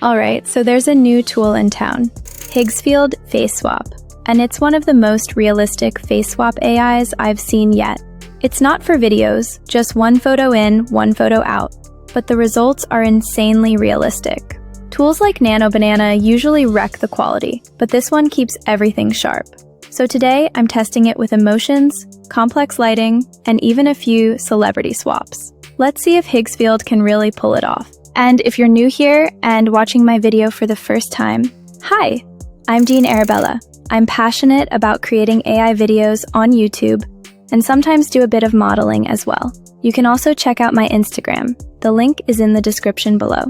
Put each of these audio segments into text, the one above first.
Alright, so there's a new tool in town, Higgsfield Face Swap, and it's one of the most realistic face swap AIs I've seen yet. It's not for videos, just one photo in, one photo out, but the results are insanely realistic. Tools like Nano Banana usually wreck the quality, but this one keeps everything sharp. So today, I'm testing it with emotions, complex lighting, and even a few celebrity swaps. Let's see if Higgsfield can really pull it off. And if you're new here and watching my video for the first time, hi! I'm Dean Arabella. I'm passionate about creating AI videos on YouTube and sometimes do a bit of modeling as well. You can also check out my Instagram. The link is in the description below.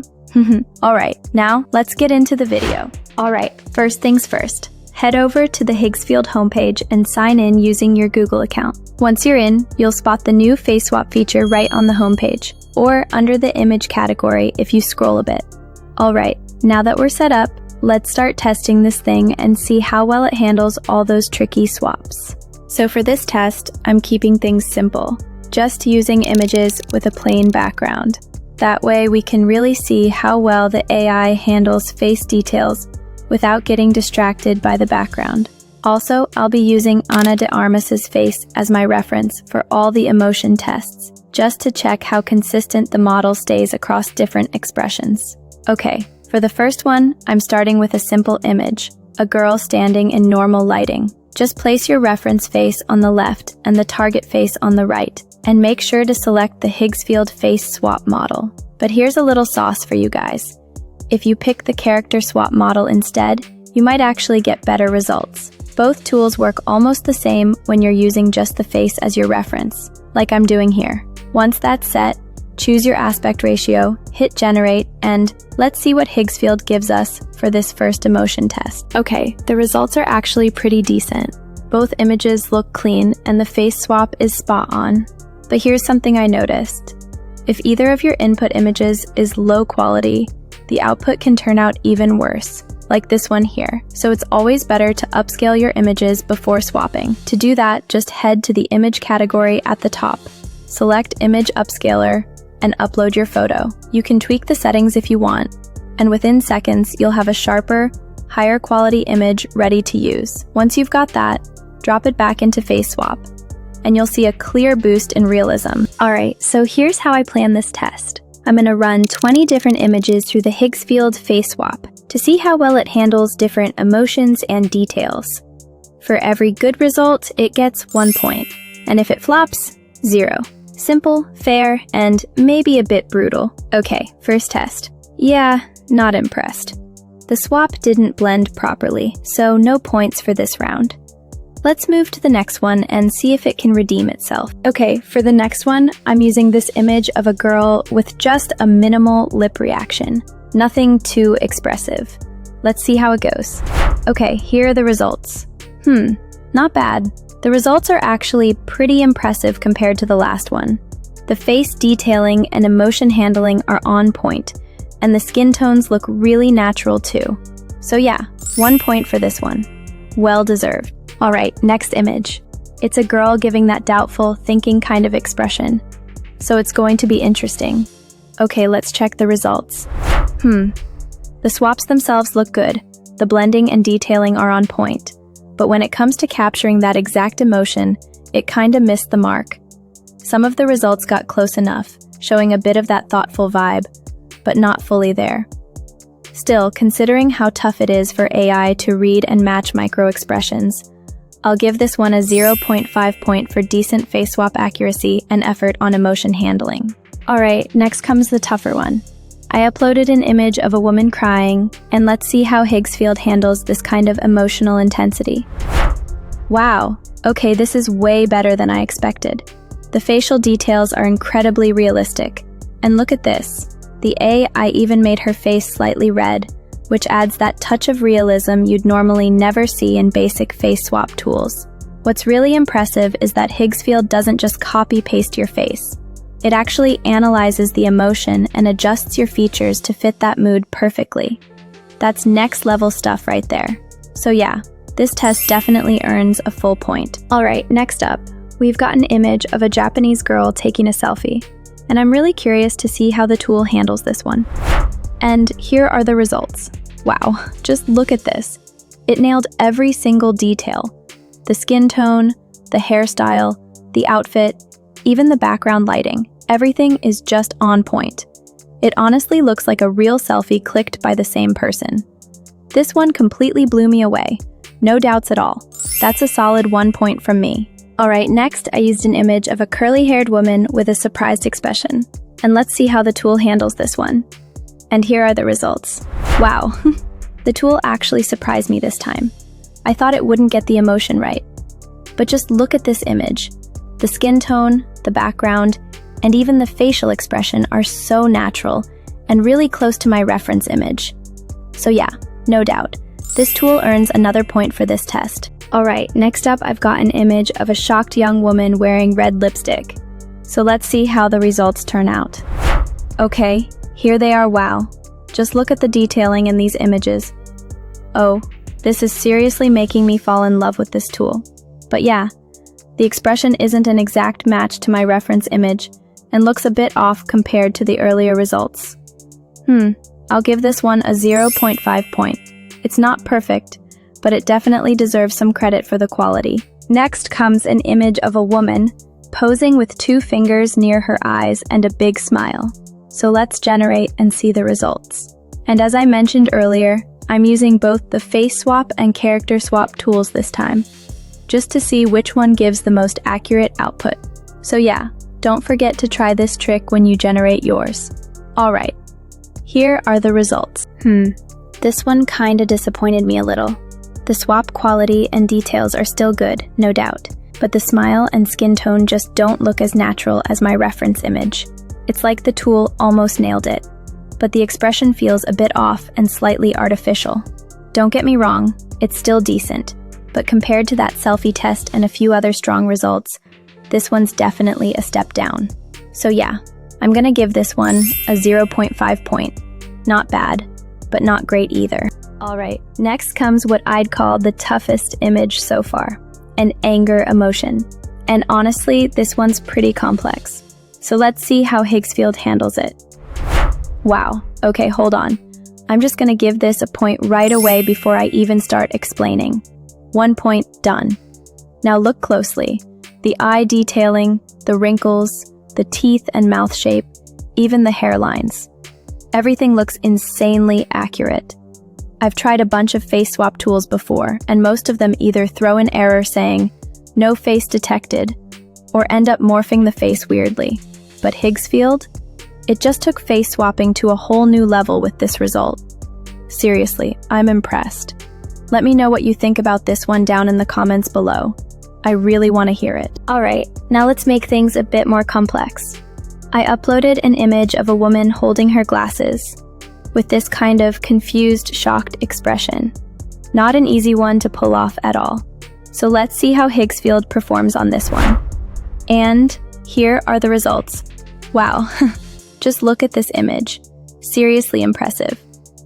Alright, now let's get into the video. Alright, first things first. Head over to the Higgsfield homepage and sign in using your Google account. Once you're in, you'll spot the new face swap feature right on the homepage, or under the image category if you scroll a bit. Alright, now that we're set up, let's start testing this thing and see how well it handles all those tricky swaps. So for this test, I'm keeping things simple, just using images with a plain background. That way we can really see how well the AI handles face details without getting distracted by the background. Also, I'll be using Ana de Armas's face as my reference for all the emotion tests, just to check how consistent the model stays across different expressions. Okay, for the first one, I'm starting with a simple image, a girl standing in normal lighting. Just place your reference face on the left and the target face on the right, and make sure to select the Higgsfield Face Swap model. But here's a little sauce for you guys. If you pick the character swap model instead, you might actually get better results. Both tools work almost the same when you're using just the face as your reference, like I'm doing here. Once that's set, choose your aspect ratio, hit generate, and let's see what Higgsfield gives us for this first emotion test. Okay, the results are actually pretty decent. Both images look clean and the face swap is spot on. But here's something I noticed. If either of your input images is low quality, the output can turn out even worse, like this one here. So it's always better to upscale your images before swapping. To do that, just head to the image category at the top, select Image Upscaler, and upload your photo. You can tweak the settings if you want, and within seconds, you'll have a sharper, higher quality image ready to use. Once you've got that, drop it back into Face Swap, and you'll see a clear boost in realism. Alright, so here's how I plan this test. I'm gonna run 20 different images through the Higgsfield Face Swap to see how well it handles different emotions and details. For every good result, it gets 1 point, and if it flops, 0. Simple, fair, and maybe a bit brutal. Okay, first test. Yeah, not impressed. The swap didn't blend properly, so no points for this round. Let's move to the next one and see if it can redeem itself. Okay, for the next one, I'm using this image of a girl with just a minimal lip reaction. Nothing too expressive. Let's see how it goes. Okay, here are the results. Not bad. The results are actually pretty impressive compared to the last one. The face detailing and emotion handling are on point, and the skin tones look really natural too. So yeah, 1 point for this one. Well deserved. Alright, next image. It's a girl giving that doubtful, thinking kind of expression. So it's going to be interesting. Okay, let's check the results. The swaps themselves look good. The blending and detailing are on point. But when it comes to capturing that exact emotion, it kinda missed the mark. Some of the results got close enough, showing a bit of that thoughtful vibe, but not fully there. Still, considering how tough it is for AI to read and match micro-expressions, I'll give this one a 0.5 point for decent face swap accuracy and effort on emotion handling. Alright, next comes the tougher one. I uploaded an image of a woman crying, and let's see how Higgsfield handles this kind of emotional intensity. Wow, okay, this is way better than I expected. The facial details are incredibly realistic. And look at this. The AI even made her face slightly red, which adds that touch of realism you'd normally never see in basic face swap tools. What's really impressive is that Higgsfield doesn't just copy-paste your face. It actually analyzes the emotion and adjusts your features to fit that mood perfectly. That's next-level stuff right there. So yeah, this test definitely earns a full point. Alright, next up, we've got an image of a Japanese girl taking a selfie, and I'm really curious to see how the tool handles this one. And here are the results. Wow, just look at this. It nailed every single detail. The skin tone, the hairstyle, the outfit, even the background lighting. Everything is just on point. It honestly looks like a real selfie clicked by the same person. This one completely blew me away. No doubts at all. That's a solid 1 point from me. Alright, next I used an image of a curly-haired woman with a surprised expression. And let's see how the tool handles this one. And here are the results. Wow, the tool actually surprised me this time. I thought it wouldn't get the emotion right. But just look at this image. The skin tone, the background, and even the facial expression are so natural and really close to my reference image. So yeah, no doubt, this tool earns another point for this test. Alright, next up I've got an image of a shocked young woman wearing red lipstick. So let's see how the results turn out. Okay, here they are. Wow. Just look at the detailing in these images. Oh, this is seriously making me fall in love with this tool. But yeah, the expression isn't an exact match to my reference image and looks a bit off compared to the earlier results. I'll give this one a 0.5 point. It's not perfect, but it definitely deserves some credit for the quality. Next comes an image of a woman posing with 2 fingers near her eyes and a big smile. So let's generate and see the results. And as I mentioned earlier, I'm using both the face swap and character swap tools this time, just to see which one gives the most accurate output. So yeah, don't forget to try this trick when you generate yours. Alright, here are the results. This one kinda disappointed me a little. The swap quality and details are still good, no doubt, but the smile and skin tone just don't look as natural as my reference image. It's like the tool almost nailed it, but the expression feels a bit off and slightly artificial. Don't get me wrong, it's still decent, but compared to that selfie test and a few other strong results, this one's definitely a step down. So yeah, I'm gonna give this one a 0.5 point. Not bad, but not great either. Alright, next comes what I'd call the toughest image so far, an anger emotion. And honestly, this one's pretty complex. So let's see how Higgsfield handles it. Wow, okay, hold on. I'm just gonna give this a point right away before I even start explaining. 1 point, done. Now look closely. The eye detailing, the wrinkles, the teeth and mouth shape, even the hairlines. Everything looks insanely accurate. I've tried a bunch of face swap tools before, and most of them either throw an error saying, "No face detected," or end up morphing the face weirdly. But Higgsfield? It just took face swapping to a whole new level with this result. Seriously, I'm impressed. Let me know what you think about this one down in the comments below. I really want to hear it. Alright, now let's make things a bit more complex. I uploaded an image of a woman holding her glasses, with this kind of confused, shocked expression. Not an easy one to pull off at all. So let's see how Higgsfield performs on this one. And here are the results. Wow, just look at this image. Seriously impressive.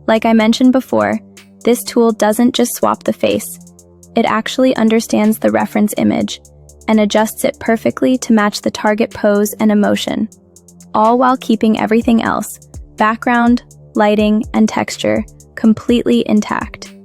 Like I mentioned before, this tool doesn't just swap the face. It actually understands the reference image and adjusts it perfectly to match the target pose and emotion, all while keeping everything else, background, lighting, and texture, completely intact.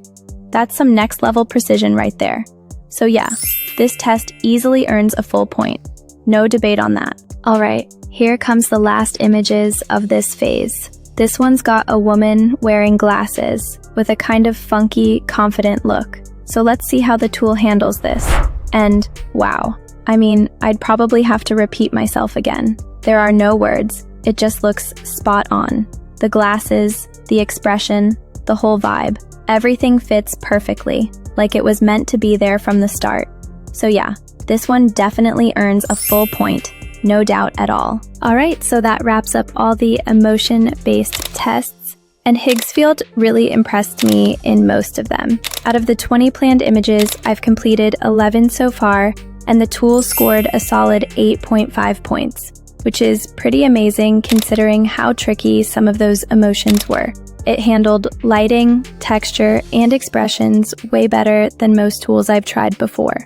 That's some next level precision right there. So yeah, this test easily earns a full point. No debate on that. Alright, here comes the last images of this phase. This one's got a woman wearing glasses with a kind of funky, confident look. So let's see how the tool handles this. And wow, I mean, I'd probably have to repeat myself again. There are no words, it just looks spot on. The glasses, the expression, the whole vibe. Everything fits perfectly, like it was meant to be there from the start. So yeah, this one definitely earns a full point, no doubt at all. Alright, so that wraps up all the emotion-based tests, and Higgsfield really impressed me in most of them. Out of the 20 planned images, I've completed 11 so far, and the tool scored a solid 8.5 points, which is pretty amazing considering how tricky some of those emotions were. It handled lighting, texture, and expressions way better than most tools I've tried before.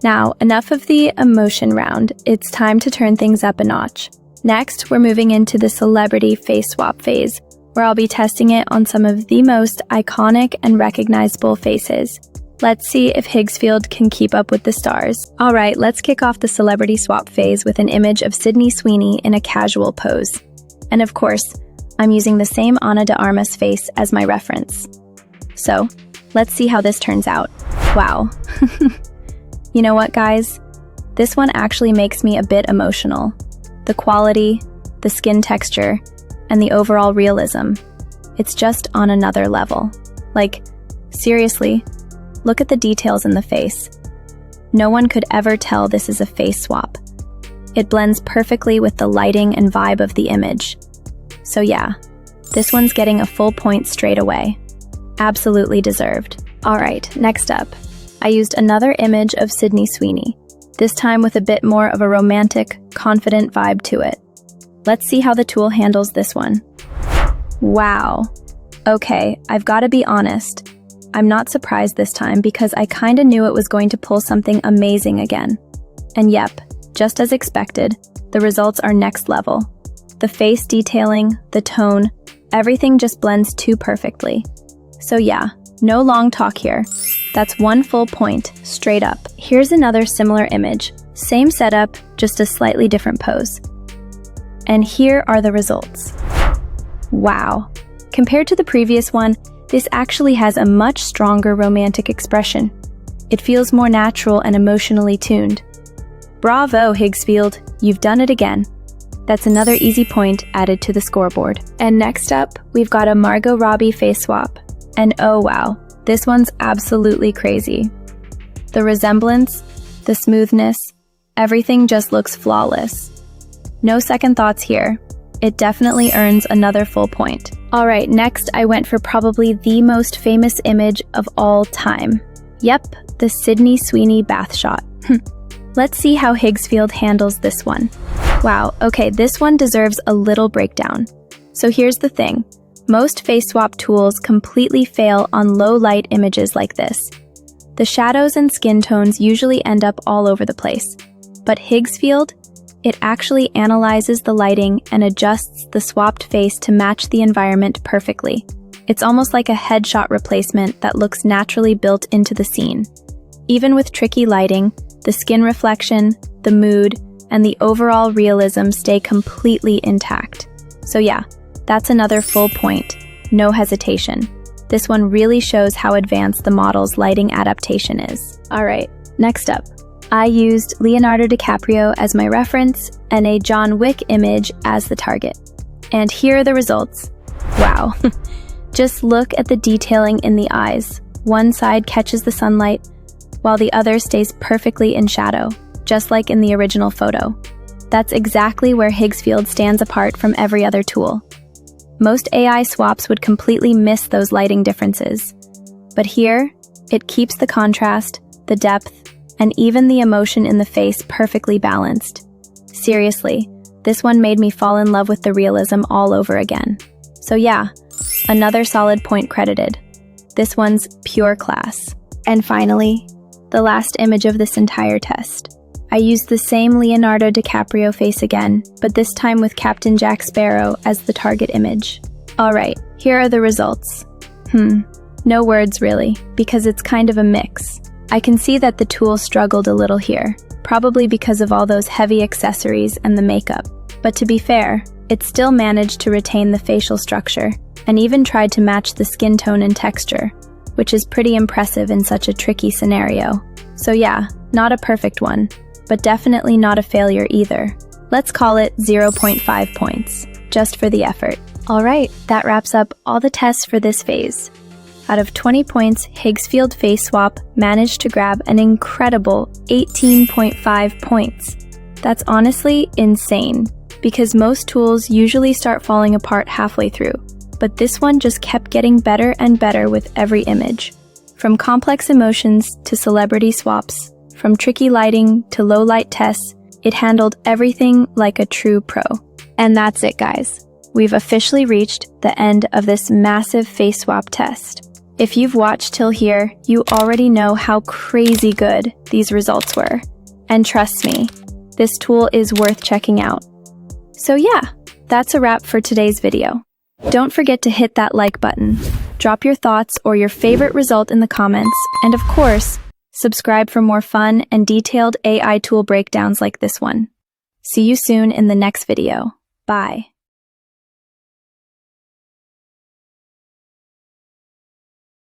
Now, enough of the emotion round, it's time to turn things up a notch. Next, we're moving into the celebrity face swap phase, where I'll be testing it on some of the most iconic and recognizable faces. Let's see if Higgsfield can keep up with the stars. Alright, let's kick off the celebrity swap phase with an image of Sydney Sweeney in a casual pose. And of course, I'm using the same Ana de Armas face as my reference. So, let's see how this turns out. Wow. You know what, guys? This one actually makes me a bit emotional. The quality, the skin texture, and the overall realism. It's just on another level. Like, seriously, look at the details in the face. No one could ever tell this is a face swap. It blends perfectly with the lighting and vibe of the image. So yeah, this one's getting a full point straight away. Absolutely deserved. Alright, next up. I used another image of Sydney Sweeney, this time with a bit more of a romantic, confident vibe to it. Let's see how the tool handles this one. Wow. Okay, I've got to be honest. I'm not surprised this time because I kinda knew it was going to pull something amazing again. And yep, just as expected, the results are next level. The face detailing, the tone, everything just blends too perfectly. So yeah, no long talk here. That's one full point, straight up. Here's another similar image. Same setup, just a slightly different pose. And here are the results. Wow. Compared to the previous one, this actually has a much stronger romantic expression. It feels more natural and emotionally tuned. Bravo, Higgsfield, you've done it again. That's another easy point added to the scoreboard. And next up, we've got a Margot Robbie face swap. And oh wow, this one's absolutely crazy. The resemblance, the smoothness, everything just looks flawless. No second thoughts here. It definitely earns another full point. Alright, next I went for probably the most famous image of all time. Yep, the Sydney Sweeney bath shot. Let's see how Higgsfield handles this one. Wow, okay, this one deserves a little breakdown. So here's the thing. Most face swap tools completely fail on low light images like this. The shadows and skin tones usually end up all over the place. But Higgsfield, it actually analyzes the lighting and adjusts the swapped face to match the environment perfectly. It's almost like a headshot replacement that looks naturally built into the scene. Even with tricky lighting, the skin reflection, the mood, and the overall realism stay completely intact. So yeah, that's another full point. No hesitation. This one really shows how advanced the model's lighting adaptation is. Alright, next up. I used Leonardo DiCaprio as my reference and a John Wick image as the target. And here are the results. Wow. Just look at the detailing in the eyes. One side catches the sunlight, while the other stays perfectly in shadow, just like in the original photo. That's exactly where Higgsfield stands apart from every other tool. Most AI swaps would completely miss those lighting differences. But here, it keeps the contrast, the depth, and even the emotion in the face perfectly balanced. Seriously, this one made me fall in love with the realism all over again. So yeah, another solid point credited. This one's pure class. And finally, the last image of this entire test. I used the same Leonardo DiCaprio face again, but this time with Captain Jack Sparrow as the target image. Alright, here are the results. No words really, because it's kind of a mix. I can see that the tool struggled a little here, probably because of all those heavy accessories and the makeup. But to be fair, it still managed to retain the facial structure, and even tried to match the skin tone and texture, which is pretty impressive in such a tricky scenario. So yeah, not a perfect one, but definitely not a failure either. Let's call it 0.5 points, just for the effort. Alright, that wraps up all the tests for this phase. Out of 20 points, Higgsfield Face Swap managed to grab an incredible 18.5 points. That's honestly insane, because most tools usually start falling apart halfway through, but this one just kept getting better and better with every image. From complex emotions to celebrity swaps, from tricky lighting to low light tests, it handled everything like a true pro. And that's it, guys. We've officially reached the end of this massive face swap test. If you've watched till here, you already know how crazy good these results were. And trust me, this tool is worth checking out. So yeah, that's a wrap for today's video. Don't forget to hit that like button. Drop your thoughts or your favorite result in the comments, and of course, subscribe for more fun and detailed AI tool breakdowns like this one. See you soon in the next video. Bye.